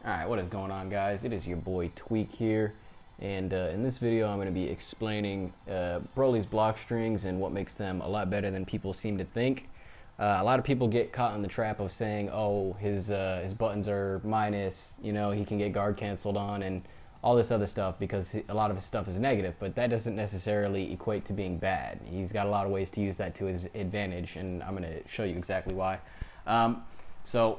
Alright, what is going on, guys? It is your boy Tweak here, and in this video I'm going to be explaining Broly's block strings and what makes them a lot better than people seem to think. A lot of people get caught in the trap of saying, oh, his buttons are minus, you know, he can get guard canceled on and all this other stuff because a lot of his stuff is negative, but that doesn't necessarily equate to being bad. He's got a lot of ways to use that to his advantage, and I'm going to show you exactly why. So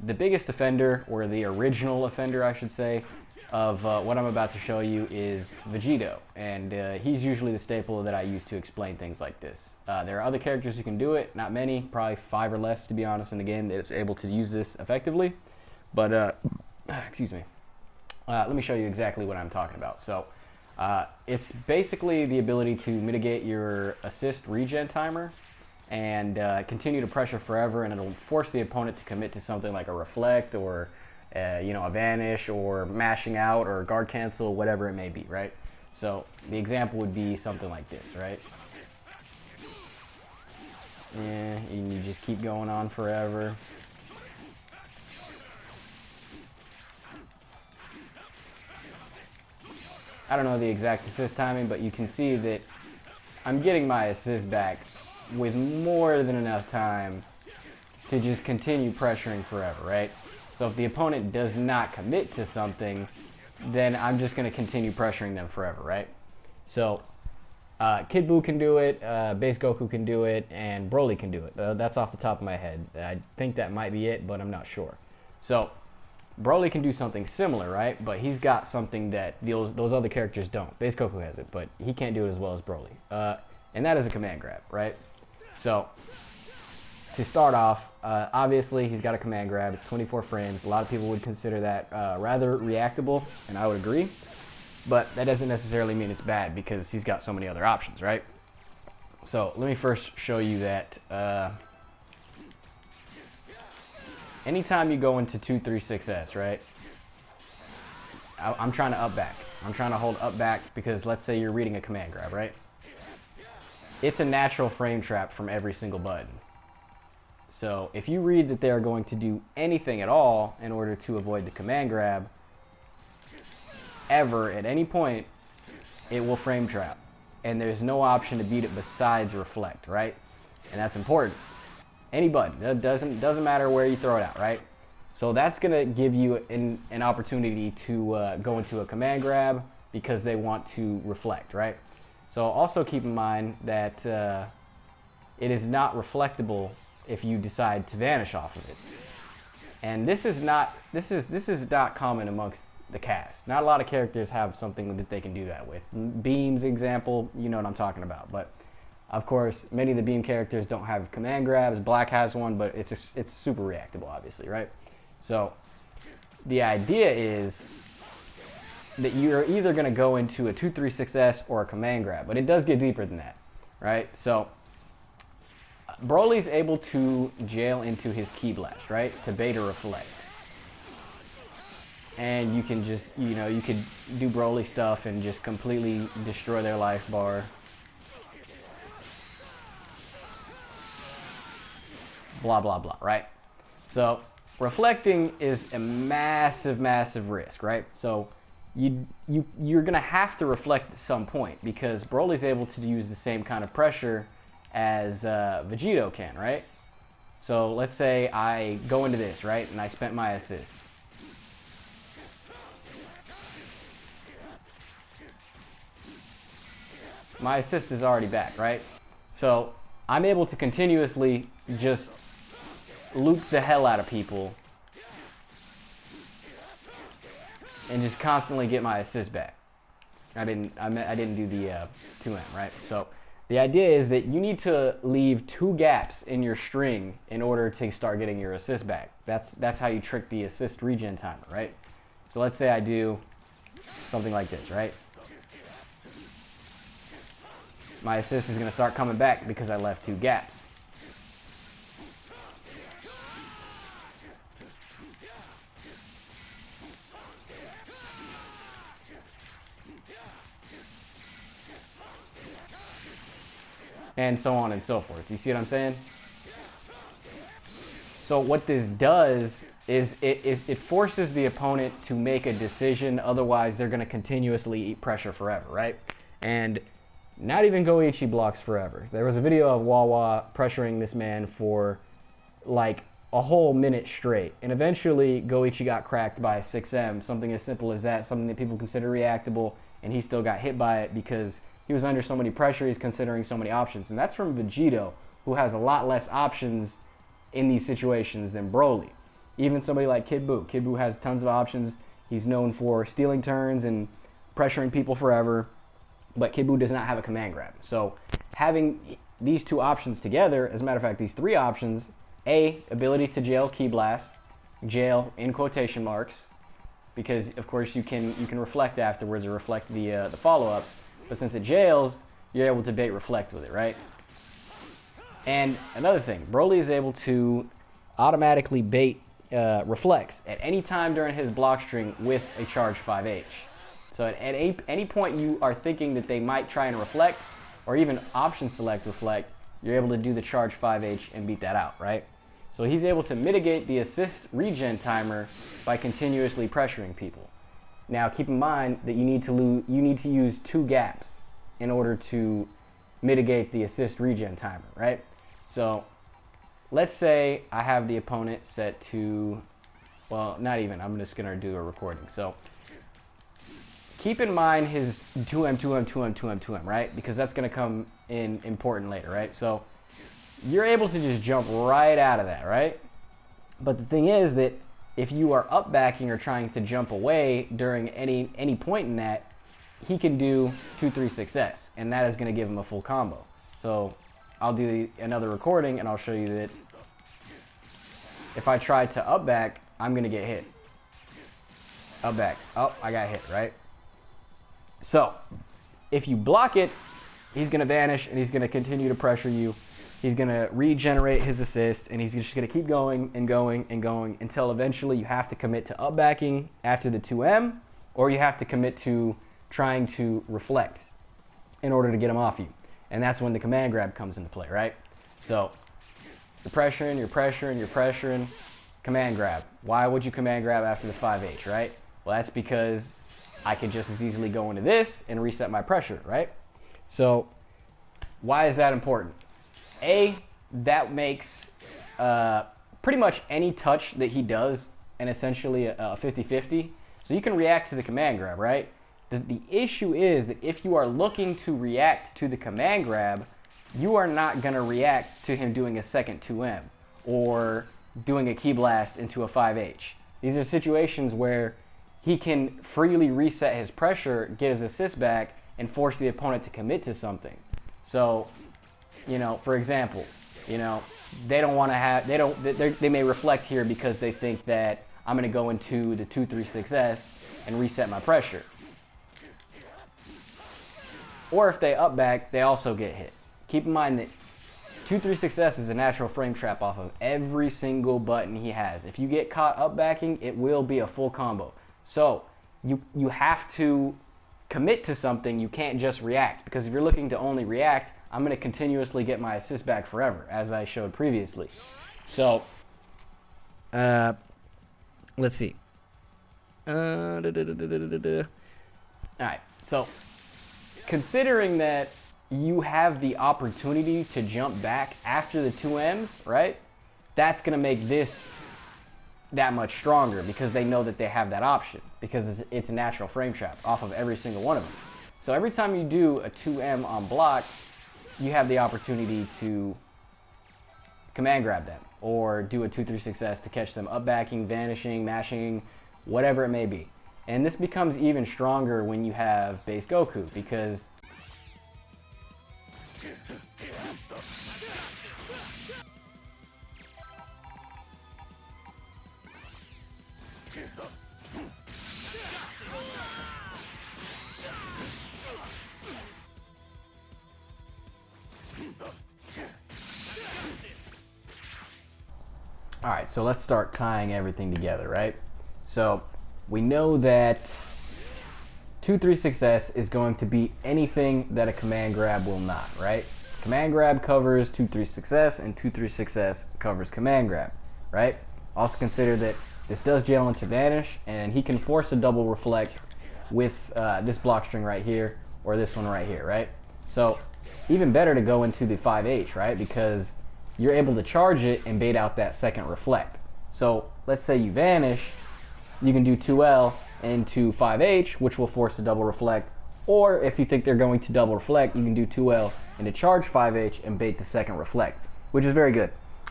the biggest offender, or the original offender I should say, of what I'm about to show you is Vegito, and he's usually the staple that I use to explain things like this. There are other characters who can do it, not many, probably 5 or less to be honest in the game that's able to use this effectively, but excuse me. Let me show you exactly what I'm talking about. So it's basically the ability to mitigate your assist regen timer and continue to pressure forever, and it'll force the opponent to commit to something like a reflect or you know, a vanish or mashing out or guard cancel, whatever it may be, right? So the example would be something like this, right? And you just keep going on forever. I don't know the exact assist timing, but you can see that I'm getting my assist back with more than enough time to just continue pressuring forever, right? So if the opponent does not commit to something, then I'm just going to continue pressuring them forever, right? So Kid Buu can do it, Base Goku can do it, and Broly can do it. That's off the top of my head. I think that might be it, but I'm not sure. So Broly can do something similar, right? But he's got something that those other characters don't. Base Goku has it, but he can't do it as well as Broly. And that is a command grab, right? So to start off, obviously he's got a command grab. It's 24 frames. A lot of people would consider that rather reactable, and I would agree. But that doesn't necessarily mean it's bad because he's got so many other options, right? So let me first show you that anytime you go into 2-3-6S, right? I'm trying to up back. I'm trying to hold up back because let's say you're reading a command grab, right? It's a natural frame trap from every single button. So if you read that they're going to do anything at all in order to avoid the command grab, ever, at any point, it will frame trap. And there's no option to beat it besides reflect, right? And that's important. Any button, it doesn't matter where you throw it out, right? So that's going to give you an opportunity to go into a command grab because they want to reflect, right? So also keep in mind that it is not reflectable if you decide to vanish off of it. And this is not common amongst the cast. Not a lot of characters have something that they can do that with. Beam's example, you know what I'm talking about. But of course, many of the Beam characters don't have command grabs. Black has one, but it's super reactable, obviously, right? So the idea is that you're either going to go into a 2-3-6S or a command grab, but it does get deeper than that, right? So Broly's able to jail into his Ki Blast, right, to beta reflect. And you can just, you know, you could do Broly stuff and just completely destroy their life bar. Blah, blah, blah, right? So reflecting is a massive, massive risk, right? So you're going to have to reflect at some point because Broly's able to use the same kind of pressure as Vegito can, right? So let's say I go into this, right, and I spent my assist. My assist is already back, right? So I'm able to continuously just loop the hell out of people and just constantly get my assist back. I didn't do the 2M, right? So the idea is that you need to leave 2 gaps in your string in order to start getting your assist back. That's how you trick the assist regen timer, right? So let's say I do something like this, right? My assist is going to start coming back because I left 2 gaps. And so on and so forth. You see what I'm saying? So what this does it forces the opponent to make a decision. Otherwise, they're going to continuously eat pressure forever, right? And not even Goichi blocks forever. There was a video of Wawa pressuring this man for like a whole minute straight, and eventually Goichi got cracked by a 6M, something as simple as that, something that people consider reactable, and he still got hit by it because he was under so many pressure, he's considering so many options. And that's from Vegito, who has a lot less options in these situations than Broly. Even somebody like Kid Buu. Kid Buu has tons of options. He's known for stealing turns and pressuring people forever, but Kid Buu does not have a command grab. So having these two options together, as a matter of fact, these three options, A, ability to jail Ki Blast, jail in quotation marks, because of course you can reflect afterwards or reflect the follow-ups, but since it jails, you're able to bait reflect with it, right? And another thing, Broly is able to automatically bait reflects at any time during his block string with a charged 5H. So at any point you are thinking that they might try and reflect, or even option select reflect, you're able to do the charged 5H and beat that out, right? So he's able to mitigate the assist regen timer by continuously pressuring people. Now keep in mind that you need to use 2 gaps in order to mitigate the assist regen timer, right? So let's say I have the opponent set to, well, not even, I'm just going to do a recording. So keep in mind his 2M, 2M, 2M, 2M, 2M, right? Because that's going to come in important later, right? So you're able to just jump right out of that, right? But the thing is that if you are up backing or trying to jump away during any point in that, he can do 2-3-6S, and that is going to give him a full combo. So I'll do another recording and I'll show you that if I try to up back, I'm going to get hit. Up back. Oh, I got hit, right? So if you block it, he's going to vanish and he's going to continue to pressure you. He's going to regenerate his assist, and he's just going to keep going and going and going until eventually you have to commit to up backing after the 2M, or you have to commit to trying to reflect in order to get him off you. And that's when the command grab comes into play, right? So you're pressuring, command grab. Why would you command grab after the 5H, right? Well, that's because I can just as easily go into this and reset my pressure, right? So why is that important? A, that makes pretty much any touch that he does an essentially a 50-50. So you can react to the command grab, right? The issue is that if you are looking to react to the command grab, you are not going to react to him doing a second 2M or doing a Ki Blast into a 5H. These are situations where he can freely reset his pressure, get his assist back, and force the opponent to commit to something. So, you know, for example, you know, they don't want to have, they may reflect here because they think that I'm going to go into the 2-3-6S and reset my pressure. Or if they up back, they also get hit. Keep in mind that 2-3-6S is a natural frame trap off of every single button he has. If you get caught up backing, it will be a full combo. So you have to commit to something. You can't just react, because if you're looking to only react, I'm going to continuously get my assist back forever, as I showed previously. So let's see. All right, so considering that you have the opportunity to jump back after the 2Ms, right? That's going to make this that much stronger because they know that they have that option, because it's a natural frame trap off of every single one of them. So every time you do a 2M on block, you have the opportunity to command grab them or do a 2-3-6S to catch them up backing, vanishing, mashing, whatever it may be. And this becomes even stronger when you have base Goku, because all right, so let's start tying everything together, right? So we know that 2-3-6S is going to be anything that a command grab will not, right? Command grab covers 2-3-6S and 2-3-6S covers command grab, right? Also consider that this does jail into vanish, and he can force a double reflect with this block string right here, or this one right here, right? So even better to go into the 5H, right? Because you're able to charge it and bait out that second reflect. So let's say you vanish, you can do 2L into 5H, which will force a double reflect. Or if you think they're going to double reflect, you can do 2L into charge 5H and bait the second reflect, which is very good.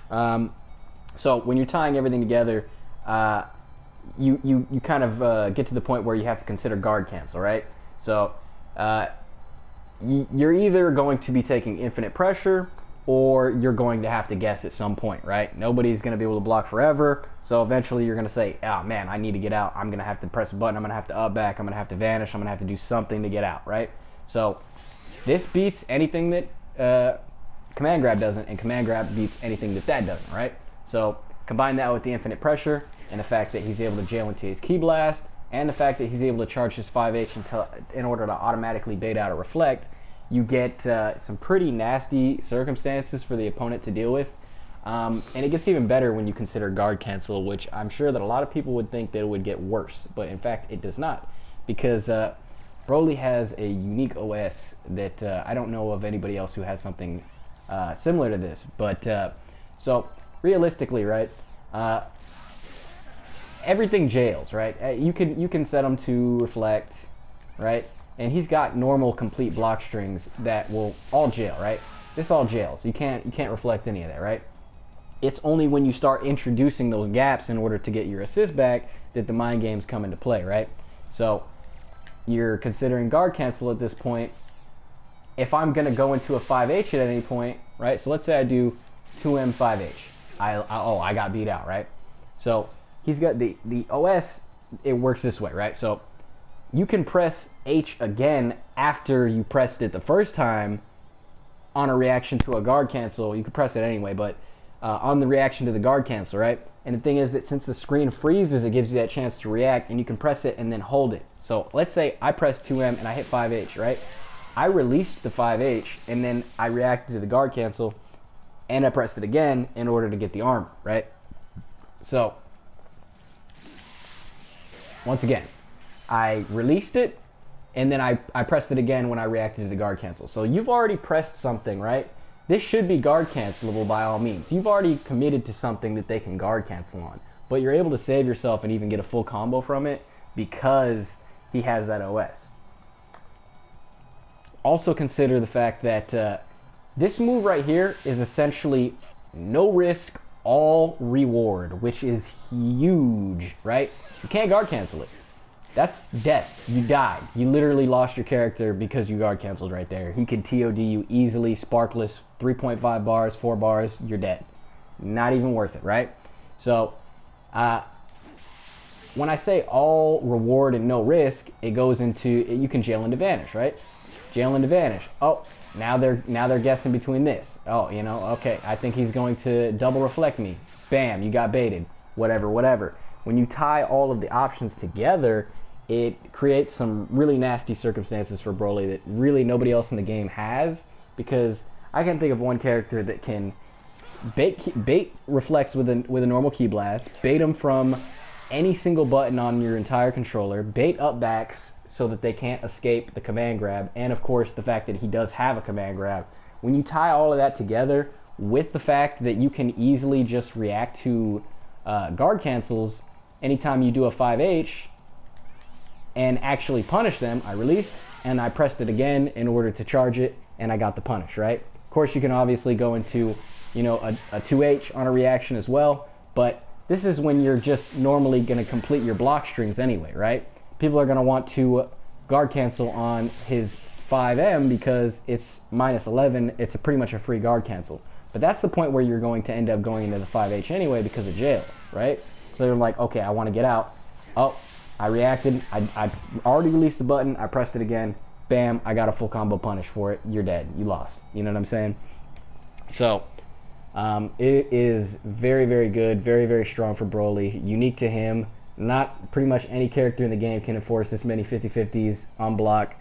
So when you're tying everything together, you kind of get to the point where you have to consider guard cancel, right? So you're either going to be taking infinite pressure, or you're going to have to guess at some point, right? Nobody's going to be able to block forever, so eventually you're going to say, oh man, I need to get out. I'm going to have to press a button, I'm going to have to up back, I'm going to have to vanish, I'm going to have to do something to get out, right? So this beats anything that command grab doesn't, and command grab beats anything that doesn't, right? So combine that with the infinite pressure, and the fact that he's able to jail into his key blast, and the fact that he's able to charge his 5H in order to automatically bait out a reflect, you get some pretty nasty circumstances for the opponent to deal with. And it gets even better when you consider guard cancel, which I'm sure that a lot of people would think that it would get worse, but in fact it does not, because Broly has a unique OS that I don't know of anybody else who has something similar to this. But so realistically, right, everything jails, right? You can set them to reflect, right? And he's got normal complete block strings that will all jail, right? This all jails. You can't reflect any of that, right? It's only when you start introducing those gaps in order to get your assist back that the mind games come into play, right? So you're considering guard cancel at this point. If I'm gonna go into a 5H at any point, right? So let's say I do 2M 5H. I got beat out, right? So he's got the OS, it works this way, right? So you can press H again after you pressed it the first time on a reaction to a guard cancel. You could press it anyway, but on the reaction to the guard cancel, right? And the thing is that since the screen freezes, it gives you that chance to react, and you can press it and then hold it. So let's say I press 2M and I hit 5H, right? I released the 5H and then I reacted to the guard cancel and I pressed it again in order to get the armor, right? So once again, I released it, and then I pressed it again when I reacted to the guard cancel. So you've already pressed something, right? This should be guard cancelable by all means. You've already committed to something that they can guard cancel on, but you're able to save yourself and even get a full combo from it because he has that OS. Also consider the fact that this move right here is essentially no risk, all reward, which is huge, right? You can't guard cancel it. That's death. You died. You literally lost your character because you guard canceled right there. He could TOD you easily, sparkless, 3.5 bars, 4 bars, you're dead. Not even worth it, right? So, when I say all reward and no risk, it goes into, you can jail into vanish, right? Jail into vanish. Oh, now they're guessing between this. Oh, you know, okay, I think he's going to double reflect me. Bam, you got baited. Whatever. When you tie all of the options together, it creates some really nasty circumstances for Broly that really nobody else in the game has, because I can think of one character that can bait reflects with a normal key blast, bait them from any single button on your entire controller, bait up backs so that they can't escape the command grab, and of course the fact that he does have a command grab. When you tie all of that together with the fact that you can easily just react to guard cancels anytime you do a 5H and actually punish them, I released and I pressed it again in order to charge it, and I got the punish, right? Of course you can obviously go into, you know, a 2H on a reaction as well, but this is when you're just normally going to complete your block strings anyway, right? People are going to want to guard cancel on his 5M because it's -11, it's pretty much a free guard cancel. But that's the point where you're going to end up going into the 5H anyway because it jails, right? So they're like, okay, I want to get out. Oh, I reacted, I already released the button, I pressed it again, bam, I got a full combo punish for it, you're dead, you lost. You know what I'm saying? So, it is very, very good, very, very strong for Broly, unique to him. Not pretty much any character in the game can enforce this many 50-50s on block.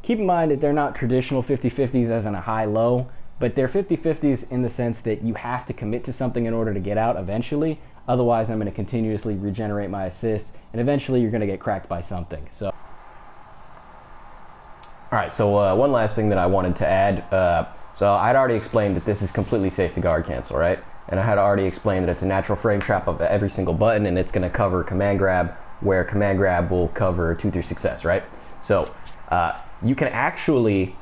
Keep in mind that they're not traditional 50-50s as in a high-low, but they're 50-50s in the sense that you have to commit to something in order to get out eventually. Otherwise, I'm going to continuously regenerate my assist, and eventually you're going to get cracked by something. So, alright, so one last thing that I wanted to add. So I'd already explained that this is completely safe to guard cancel, right? And I had already explained that it's a natural frame trap of every single button, and it's going to cover command grab, where command grab will cover 2-3 success, right? So you can actually,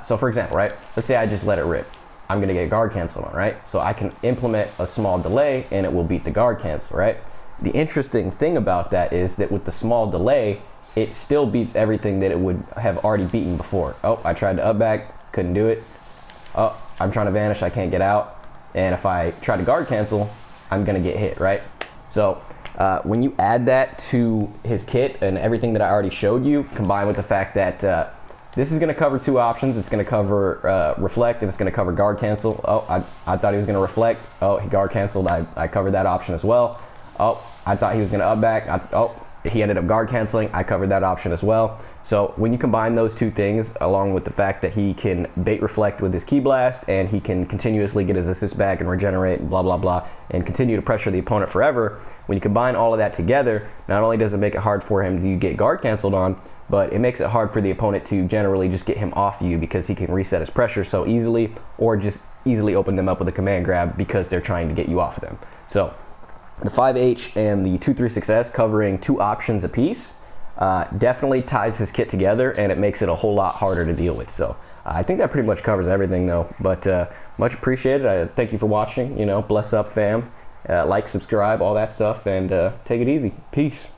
so for example, right, let's say I just let it rip. I'm going to get guard cancel on, right? So I can implement a small delay and it will beat the guard cancel, right? The interesting thing about that is that with the small delay, it still beats everything that it would have already beaten before. Oh, I tried to up back, couldn't do it. Oh, I'm trying to vanish, I can't get out. And if I try to guard cancel, I'm gonna get hit, right? So when you add that to his kit and everything that I already showed you, combined with the fact that this is gonna cover 2 options. It's gonna cover reflect, and it's gonna cover guard cancel. Oh, I thought he was gonna reflect. Oh, he guard canceled, I covered that option as well. Oh, I thought he was gonna up back. He ended up guard canceling. I covered that option as well. So when you combine those 2 things, along with the fact that he can bait reflect with his key blast, and he can continuously get his assist back and regenerate and blah, blah, blah, and continue to pressure the opponent forever, when you combine all of that together, not only does it make it hard for him to get guard canceled on, but it makes it hard for the opponent to generally just get him off you, because he can reset his pressure so easily, or just easily open them up with a command grab because they're trying to get you off of them. So the 5H and the 2-3 success, covering 2 options apiece, definitely ties his kit together, and it makes it a whole lot harder to deal with. So I think that pretty much covers everything though, but much appreciated. Thank you for watching. Bless up fam, like, subscribe, all that stuff, and take it easy. Peace.